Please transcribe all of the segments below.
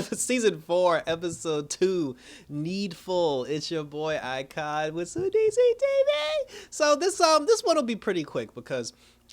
Season 4, Episode 2, Needful. It's your boy Icon with some DC TV. So this one will be pretty quick because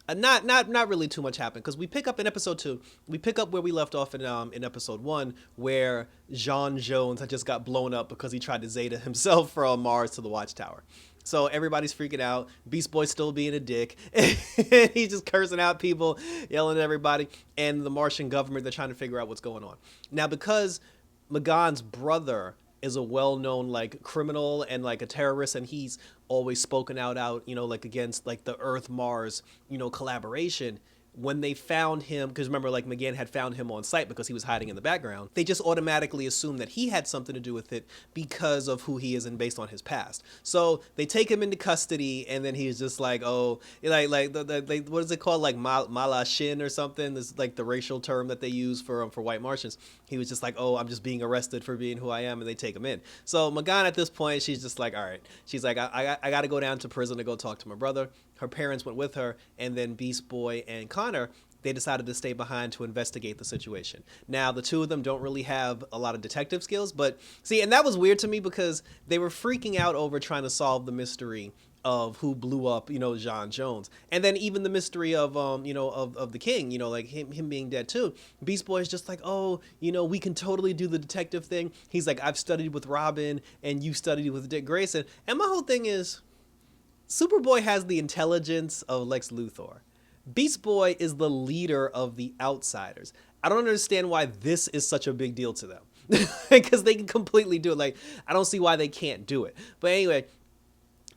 not really too much happened, because we pick up in episode 2. We pick up where we left off in episode 1, where John Jones had just got blown up because he tried to Zeta himself from Mars to the Watchtower. So everybody's freaking out. Beast Boy's still being a dick. He's just cursing out people, yelling at everybody. And the Martian government, they're trying to figure out what's going on. Now, because Magan's brother is a well-known like criminal and like a terrorist, and he's always spoken out, like against like the Earth Mars, collaboration. When they found him, because remember, like, McGann had found him on site because he was hiding in the background, they just automatically assumed that he had something to do with it because of who he is and based on his past. So they take him into custody, and then he's just like, oh, like what is it called, like mala shin or something? This is like the racial term that they use for white Martians. He was just like, oh, I'm just being arrested for being who I am, and they take him in. So McGann at this point, she's just like, all right. She's like, I got to go down to prison to go talk to my brother. Her parents went with her, and then Beast Boy and Connor, they decided to stay behind to investigate the situation. Now, the two of them don't really have a lot of detective skills, but see, and that was weird to me because they were freaking out over trying to solve the mystery of who blew up, John Jones. And then even the mystery of, of the king, like him being dead too. Beast Boy is just like, oh, we can totally do the detective thing. He's like, I've studied with Robin and you studied with Dick Grayson. And my whole thing is, Superboy has the intelligence of Lex Luthor. Beast Boy is the leader of the Outsiders. I don't understand why this is such a big deal to them. Because they can completely do it. Like, I don't see why they can't do it. But anyway,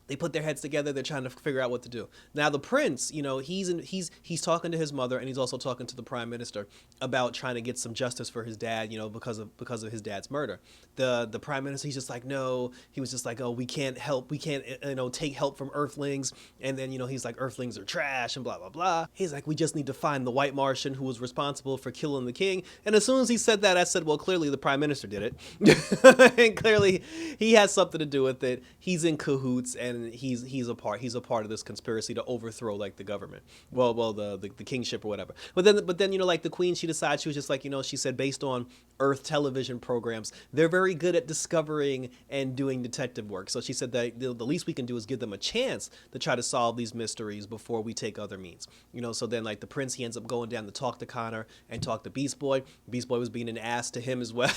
they put their heads together. They're trying to figure out what to do. Now, the prince, he's talking to his mother, and he's also talking to the prime minister about trying to get some justice for his dad, because of his dad's murder. The prime minister, he's just like, no. He was just like, oh, we can't help. We can't, take help from Earthlings. And then, he's like, Earthlings are trash and blah, blah, blah. He's like, we just need to find the white Martian who was responsible for killing the king. And as soon as he said that, I said, well, clearly the prime minister did it. And clearly he has something to do with it. He's in cahoots, and he's a part of this conspiracy to overthrow like the government, the kingship or whatever. But then like the queen, she decides, she was just like, she said, based on Earth television programs, they're very good at discovering and doing detective work. So she said that the least we can do is give them a chance to try to solve these mysteries before we take other means. So then like the prince, he ends up going down to talk to Connor and talk to Beast Boy. Beast Boy was being an ass to him as well.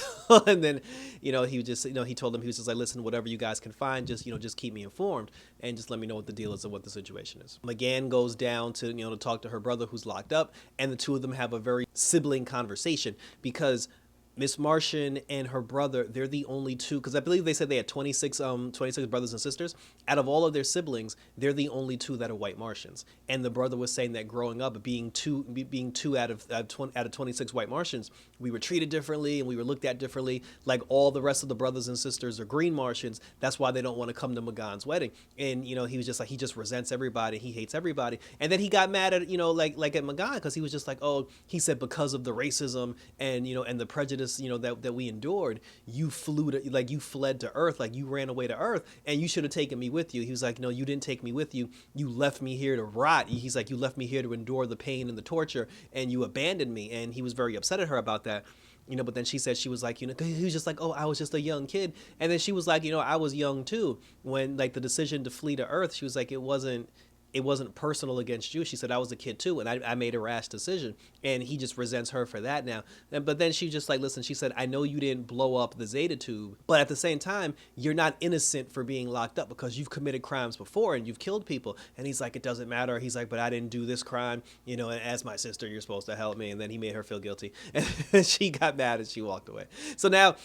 And then he was just he told him, he was just like, listen, whatever you guys can find, just keep me informed and just let me know what the deal is and what the situation is. McGann goes down to to talk to her brother who's locked up, and the two of them have a very sibling conversation, because Miss Martian and her brother, they're the only two, because I believe they said they had 26 brothers and sisters. Out of all of their siblings, they're the only two that are white Martians. And the brother was saying that growing up, being two out of 26 white Martians, we were treated differently and we were looked at differently. Like all the rest of the brothers and sisters are green Martians. That's why they don't want to come to Magan's wedding. And he was just like, he just resents everybody. He hates everybody. And then he got mad at like at Magan, because he was just like, oh, he said because of the racism and and the prejudice that we endured, you fled to Earth, like you ran away to Earth, and you should have taken me with you. He was like, no, you didn't take me with you. You left me here to rot. He's like, you left me here to endure the pain and the torture, and you abandoned me. And he was very upset at her about that. But then she said, she was like, he was just like, oh, I was just a young kid. And then she was like, I was young too. When like the decision to flee to Earth, she was like, it wasn't personal against you. She said, I was a kid too, and I made a rash decision. And he just resents her for that now. But then she just like, listen, she said, I know you didn't blow up the Zeta tube, but at the same time, you're not innocent for being locked up, because you've committed crimes before and you've killed people. And he's like, it doesn't matter. He's like, but I didn't do this crime, and as my sister, you're supposed to help me. And then he made her feel guilty. And she got mad and she walked away. So now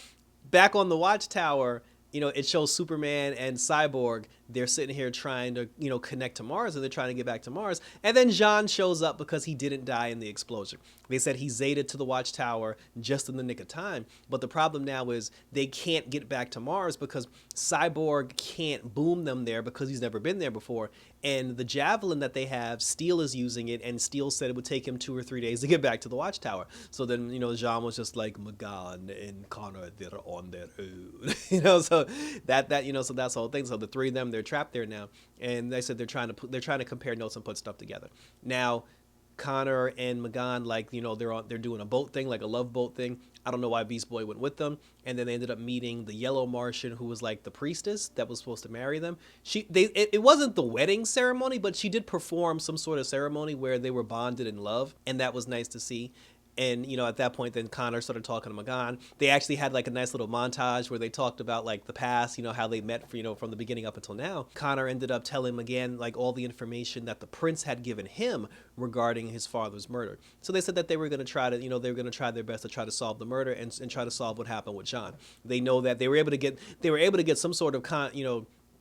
back on the Watchtower, it shows Superman and Cyborg. They're sitting here trying to, connect to Mars, and they're trying to get back to Mars. And then John shows up because he didn't die in the explosion. They said he Zetaed to the Watchtower just in the nick of time. But the problem now is they can't get back to Mars because Cyborg can't boom them there because he's never been there before. And the javelin that they have, Steel is using it, and Steel said it would take him 2 or 3 days to get back to the Watchtower. So then, Jean was just like, Magan and Connor, they're on their own. So so that's the whole thing. So the three of them, they're trapped there now. And they said they're trying to compare notes and put stuff together. Now, Connor and Magan, like, they're doing a boat thing, like a love boat thing. I don't know why Beast Boy went with them. And then they ended up meeting the Yellow Martian, who was like the priestess that was supposed to marry them. It wasn't the wedding ceremony, but she did perform some sort of ceremony where they were bonded in love, and that was nice to see. And, at that point, then Connor started talking to Magan. They actually had like a nice little montage where they talked about like the past, how they met, from the beginning up until now. Connor ended up telling Magan like all the information that the prince had given him regarding his father's murder. So they said that they were going to try to, they were going to try their best to try to solve the murder and try to solve what happened with John. They know that they were able to get some sort of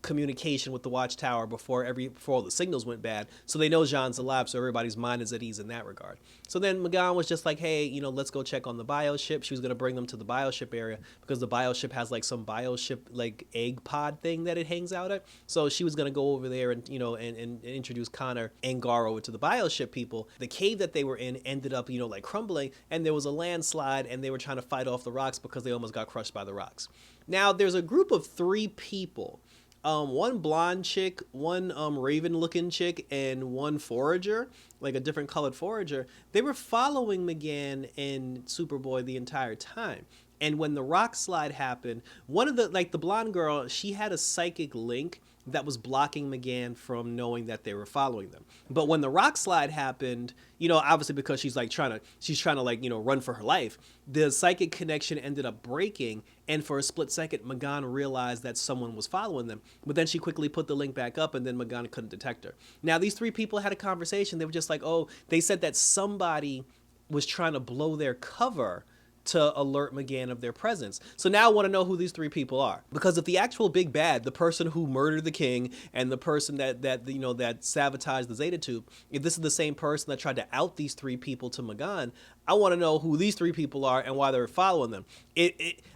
communication with the watchtower before all the signals went bad, so they know Jean's alive, so everybody's mind is at ease in that regard. So then Magan was just like, hey, let's go check on the bioship. She was going to bring them to the bioship area because the bioship has like some bioship like egg pod thing that it hangs out at. So she was going to go over there and and introduce Connor and Garo to the bioship people. The cave that they were in ended up like crumbling, and there was a landslide, and they were trying to fight off the rocks because they almost got crushed by the rocks. Now there's a group of 3 people. One blonde chick, one raven-looking chick, and one forager, like a different colored forager. They were following Magan and Superboy the entire time. And when the rock slide happened, one of the blonde girl, she had a psychic link that was blocking Magan from knowing that they were following them. But when the rock slide happened, obviously because she's trying to run for her life, the psychic connection ended up breaking, and for a split second, Magan realized that someone was following them. But then she quickly put the link back up, and then Magan couldn't detect her. Now, these 3 people had a conversation. They were just like, they said that somebody was trying to blow their cover to alert Magan of their presence. So now I want to know who these 3 people are, because if the actual big bad, the person who murdered the king and the person that sabotaged the Zeta Tube, if this is the same person that tried to out these 3 people to Magan, I want to know who these 3 people are and why they're following them.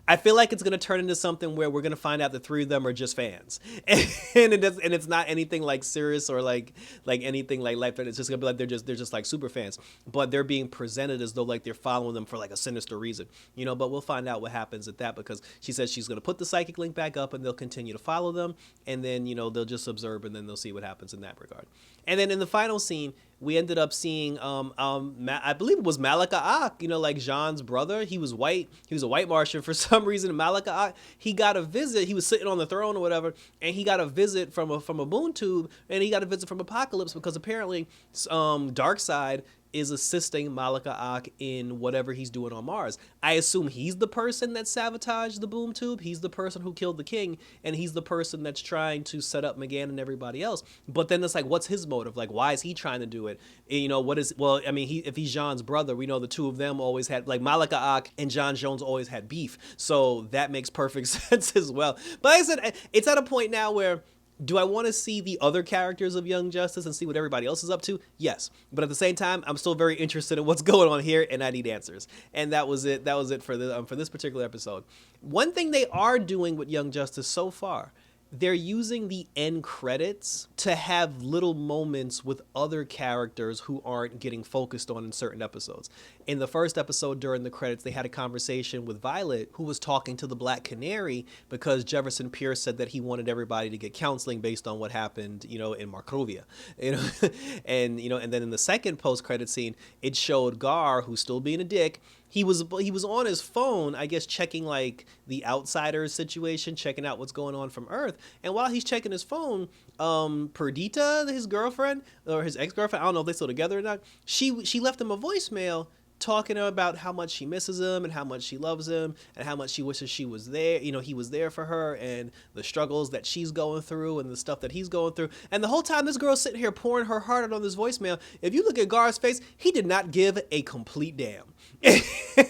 I feel like it's going to turn into something where we're going to find out the 3 of them are just fans, and it's not anything like serious or like anything like life. It's just gonna be like they're just like super fans, but they're being presented as though like they're following them for like a sinister reason, But we'll find out what happens at that, because she says she's going to put the psychic link back up, and they'll continue to follow them, and then they'll just observe, and then they'll see what happens in that regard. And then in the final scene, we ended up seeing, I believe it was Malika Ak, like Jean's brother. He was white. He was a white Martian. For some reason, Malika Ak, he got a visit. He was sitting on the throne or whatever, and he got a visit from a moon tube, and he got a visit from Apocalypse, because apparently Darkseid is assisting Malika Ak in whatever he's doing on Mars. I assume he's the person that sabotaged the boom tube. He's the person who killed the king, and he's the person that's trying to set up Magan and everybody else. But then it's like, what's his motive? Like, why is he trying to do it? If he's Jean's brother, we know the 2 of them always had, like, Malika Ak and John Jones always had beef. So that makes perfect sense as well. But like I said, it's at a point now where, do I want to see the other characters of Young Justice and see what everybody else is up to? Yes. But at the same time, I'm still very interested in what's going on here, and I need answers. And that was it. That was it for this particular episode. One thing they are doing with Young Justice so far, they're using the end credits to have little moments with other characters who aren't getting focused on in certain episodes. In the first episode, during the credits, they had a conversation with Violet, who was talking to the Black Canary, because Jefferson Pierce said that he wanted everybody to get counseling based on what happened, in Markovia, and then in the second post-credit scene, it showed Gar, who's still being a dick. He was on his phone, I guess, checking like the Outsiders situation, checking out what's going on from Earth. And while he's checking his phone, Perdita, his girlfriend, or his ex-girlfriend, I don't know if they're still together or not, she left him a voicemail talking about how much she misses him and how much she loves him and how much she wishes she was there, he was there for her, and the struggles that she's going through and the stuff that he's going through. And the whole time this girl's sitting here pouring her heart out on this voicemail, if you look at Gar's face, he did not give a complete damn.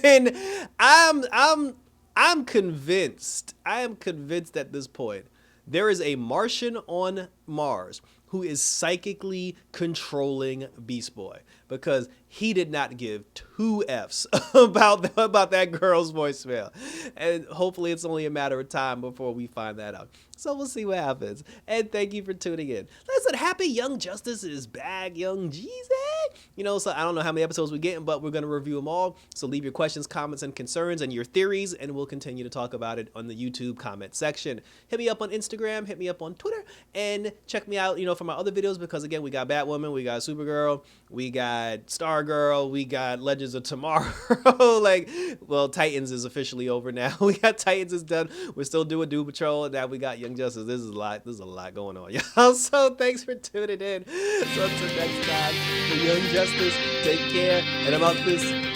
And I'm convinced at this point there is a Martian on Mars who is psychically controlling Beast Boy, because he did not give 2 Fs about that girl's voicemail. And hopefully it's only a matter of time before we find that out. So we'll see what happens. And thank you for tuning in. Listen, happy Young Justice is back, Young Jeezy. So I don't know how many episodes we're getting, but we're going to review them all. So leave your questions, comments, and concerns and your theories, and we'll continue to talk about it on the YouTube comment section. Hit me up on Instagram, hit me up on Twitter, and check me out, for my other videos, because again, we got Batwoman, we got Supergirl, we got Stargirl, we got Legends of Tomorrow. Titans is officially over now. We got Titans is done. We're still doing Doom Patrol, and now we got Young Justice. This is a lot going on, y'all. So thanks for tuning in. So until next time, for Young Justice, take care, and I'm out this.